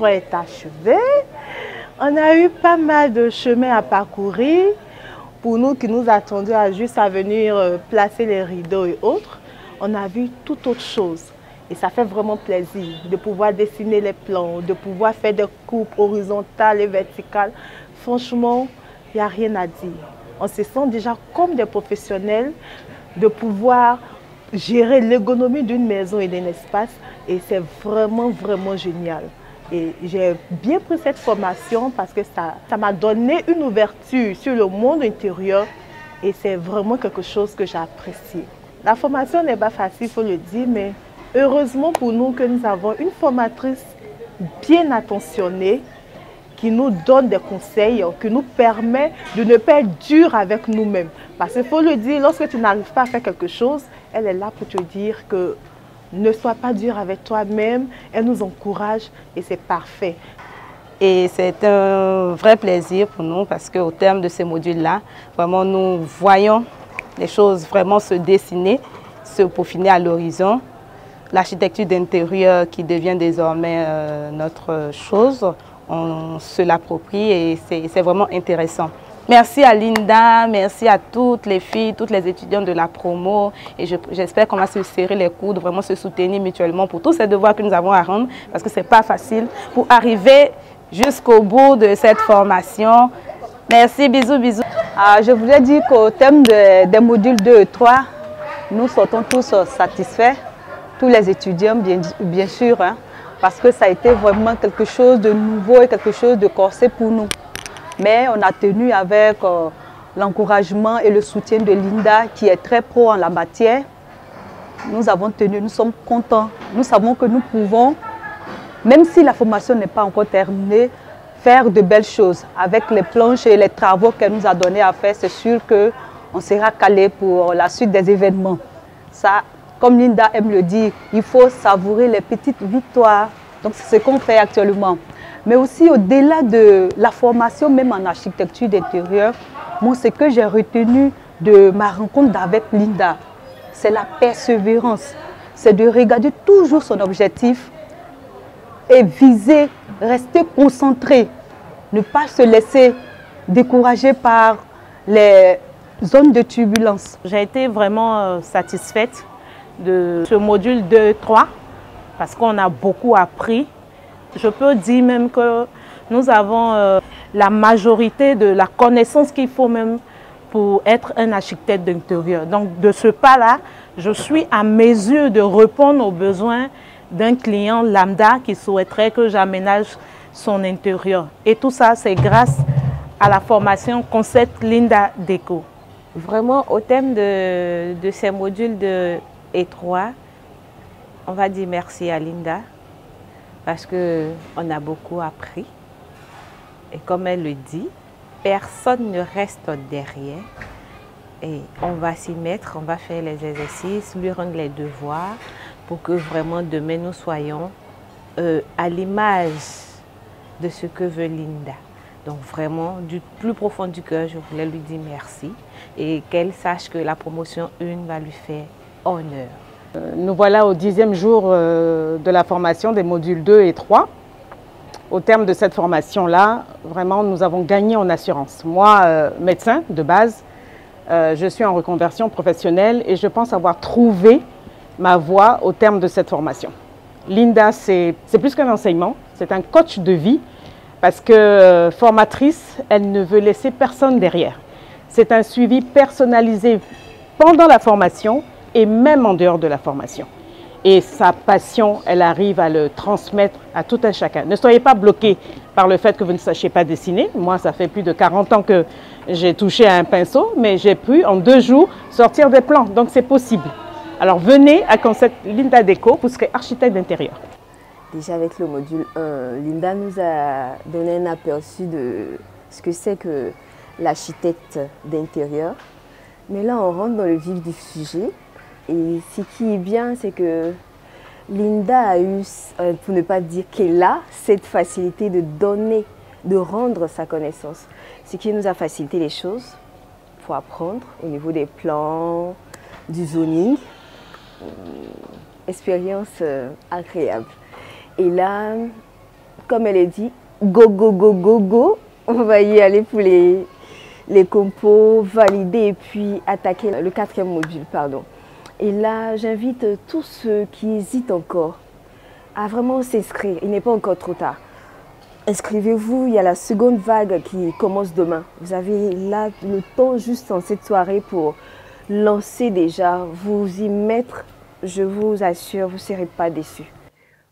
3 est achevé. On a eu pas mal de chemin à parcourir. Pour nous qui nous attendions juste à venir placer les rideaux et autres, on a vu tout autre chose. Et ça fait vraiment plaisir de pouvoir dessiner les plans, de pouvoir faire des coupes horizontales et verticales. Franchement, il n'y a rien à dire. On se sent déjà comme des professionnels de pouvoir gérer l'ergonomie d'une maison et d'un espace. Et c'est vraiment, vraiment génial. Et j'ai bien pris cette formation parce que ça m'a donné une ouverture sur le monde intérieur. Et c'est vraiment quelque chose que j'ai apprécié. La formation n'est pas facile, il faut le dire, mais heureusement pour nous que nous avons une formatrice bien attentionnée qui nous donne des conseils, qui nous permet de ne pas être dur avec nous-mêmes. Parce qu'il faut le dire, lorsque tu n'arrives pas à faire quelque chose, elle est là pour te dire que ne sois pas dur avec toi-même, elle nous encourage et c'est parfait. Et c'est un vrai plaisir pour nous parce qu'au terme de ces modules-là, vraiment nous voyons les choses vraiment se dessiner, se peaufiner à l'horizon. L'architecture d'intérieur qui devient désormais notre chose, on se l'approprie et c'est vraiment intéressant. Merci à Linda, merci à toutes les filles, toutes les étudiantes de la promo et j'espère qu'on va se serrer les coudes, vraiment se soutenir mutuellement pour tous ces devoirs que nous avons à rendre parce que ce n'est pas facile pour arriver jusqu'au bout de cette formation. Merci, bisous, bisous. Je voulais dire qu'au thème des modules 2 et 3, nous sortons tous satisfaits, tous les étudiants bien sûr, hein, parce que ça a été vraiment quelque chose de nouveau et quelque chose de corsé pour nous. Mais on a tenu avec l'encouragement et le soutien de Linda qui est très pro en la matière. Nous avons tenu, nous sommes contents. Nous savons que nous pouvons, même si la formation n'est pas encore terminée, faire de belles choses. Avec les planches et les travaux qu'elle nous a donné à faire, c'est sûr qu'on sera calé pour la suite des événements. Ça, comme Linda aime le dire, il faut savourer les petites victoires. Donc c'est ce qu'on fait actuellement. Mais aussi au-delà de la formation, même en architecture d'intérieur, moi, ce que j'ai retenu de ma rencontre avec Linda, c'est la persévérance. C'est de regarder toujours son objectif et viser, rester concentré, ne pas se laisser décourager par les zones de turbulence. J'ai été vraiment satisfaite de ce module 2 et 3 parce qu'on a beaucoup appris. Je peux dire même que nous avons la majorité de la connaissance qu'il faut même pour être un architecte d'intérieur. Donc de ce pas-là, je suis à mesure de répondre aux besoins d'un client lambda qui souhaiterait que j'aménage son intérieur. Et tout ça, c'est grâce à la formation Concept Linda Déco. Vraiment, au thème de ces modules 2 et 3, on va dire merci à Linda parce qu'on a beaucoup appris. Et comme elle le dit, personne ne reste derrière. Et on va s'y mettre, on va faire les exercices, lui rendre les devoirs pour que vraiment demain nous soyons à l'image de ce que veut Linda. Donc vraiment, du plus profond du cœur, je voulais lui dire merci et qu'elle sache que la promotion 1 va lui faire honneur. Nous voilà au 10e jour de la formation des modules 2 et 3. Au terme de cette formation-là, vraiment, nous avons gagné en assurance. Moi, médecin de base, je suis en reconversion professionnelle et je pense avoir trouvé ma voie au terme de cette formation. Linda, c'est plus qu'un enseignement, c'est un coach de vie parce que formatrice, elle ne veut laisser personne derrière. C'est un suivi personnalisé pendant la formation et même en dehors de la formation. Et sa passion, elle arrive à le transmettre à tout un chacun. Ne soyez pas bloqués par le fait que vous ne sachiez pas dessiner. Moi, ça fait plus de 40 ans que j'ai touché à un pinceau, mais j'ai pu en 2 jours sortir des plans. Donc c'est possible. Alors venez à Concept Linda Déco, vous serez architecte d'intérieur. Déjà avec le module 1, Linda nous a donné un aperçu de ce que c'est que l'architecte d'intérieur. Mais là, on rentre dans le vif du sujet. Et ce qui est bien, c'est que Linda a eu, pour ne pas dire qu'elle a, cette facilité de donner, de rendre sa connaissance. Ce qui nous a facilité les choses pour apprendre au niveau des plans, du zoning. Expérience agréable. Et là, comme elle est dit, go, go, go, go, go. On va y aller pour les compos, valider et puis attaquer le 4e module, pardon. Et là, j'invite tous ceux qui hésitent encore à vraiment s'inscrire. Il n'est pas encore trop tard. Inscrivez-vous, il y a la seconde vague qui commence demain. Vous avez là le temps juste en cette soirée pour lancer déjà, vous y mettre. Je vous assure, vous ne serez pas déçus.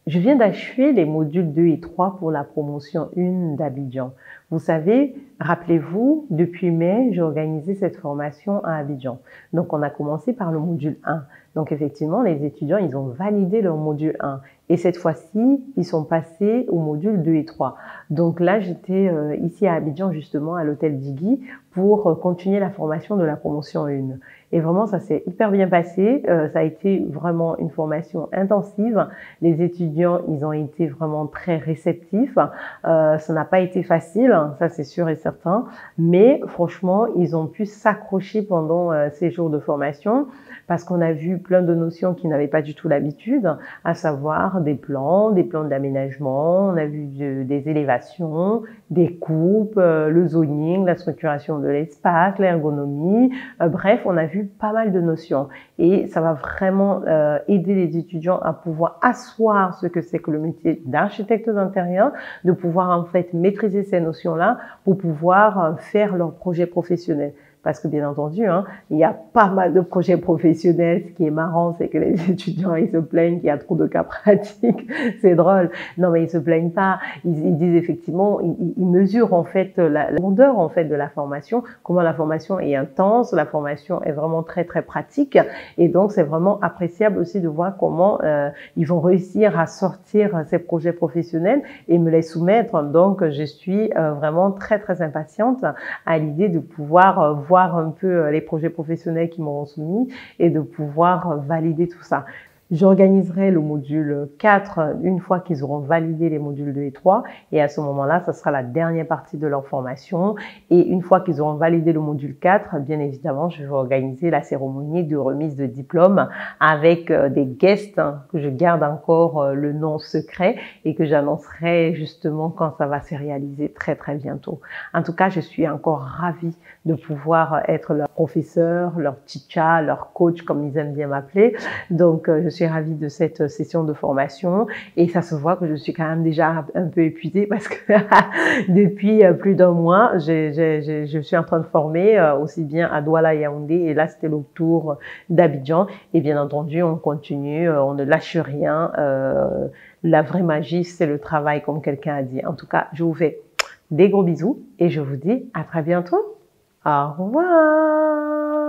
Je viens d'achever les modules 2 et 3 pour la promotion 1 d'Abidjan. Vous savez, rappelez-vous, depuis mai, j'ai organisé cette formation à Abidjan. Donc, on a commencé par le module 1. Donc, effectivement, les étudiants, ils ont validé leur module 1. Et cette fois-ci, ils sont passés au module 2 et 3. Donc là, j'étais ici à Abidjan, justement, à l'hôtel Digui, pour continuer la formation de la promotion 1. Et vraiment, ça s'est hyper bien passé. Ça a été vraiment une formation intensive. Les étudiants, ils ont été vraiment très réceptifs. Ça n'a pas été facile, ça c'est sûr et certain. Mais franchement, ils ont pu s'accrocher pendant ces jours de formation parce qu'on a vu plein de notions qu'ils n'avaient pas du tout l'habitude, à savoir des plans d'aménagement, on a vu des élévations, des coupes, le zoning, la structuration de l'espace, l'ergonomie. Bref, on a vu pas mal de notions et ça va vraiment aider les étudiants à pouvoir asseoir ce que c'est que le métier d'architecte d'intérieur, de pouvoir en fait maîtriser ces notions-là pour pouvoir faire leur projet professionnel. Parce que bien entendu, il y a pas mal de projets professionnels. Ce qui est marrant, c'est que les étudiants, ils se plaignent qu'il y a trop de cas pratiques. C'est drôle. Non, mais ils se plaignent pas. Ils disent effectivement, ils mesurent en fait la grandeur en fait de la formation, comment la formation est intense, la formation est vraiment très très pratique. Et donc, c'est vraiment appréciable aussi de voir comment ils vont réussir à sortir ces projets professionnels et me les soumettre. Donc, je suis vraiment très très impatiente à l'idée de pouvoir voir un peu les projets professionnels qui m'auront soumis et de pouvoir valider tout ça. J'organiserai le module 4 une fois qu'ils auront validé les modules 2 et 3 et à ce moment-là, ça sera la dernière partie de leur formation et une fois qu'ils auront validé le module 4, bien évidemment, je vais organiser la cérémonie de remise de diplôme avec des guests que je garde encore le nom secret et que j'annoncerai justement quand ça va se réaliser très très bientôt. En tout cas, je suis encore ravie de pouvoir être leur professeur, leur teacher, leur coach comme ils aiment bien m'appeler. Donc, je suis ravie de cette session de formation et ça se voit que je suis quand même déjà un peu épuisée parce que depuis plus d'un mois, je suis en train de former aussi bien à Douala et Yaoundé et là c'était le tour d'Abidjan et bien entendu on continue, on ne lâche rien. La vraie magie c'est le travail comme quelqu'un a dit. En tout cas, je vous fais des gros bisous et je vous dis à très bientôt. Au revoir.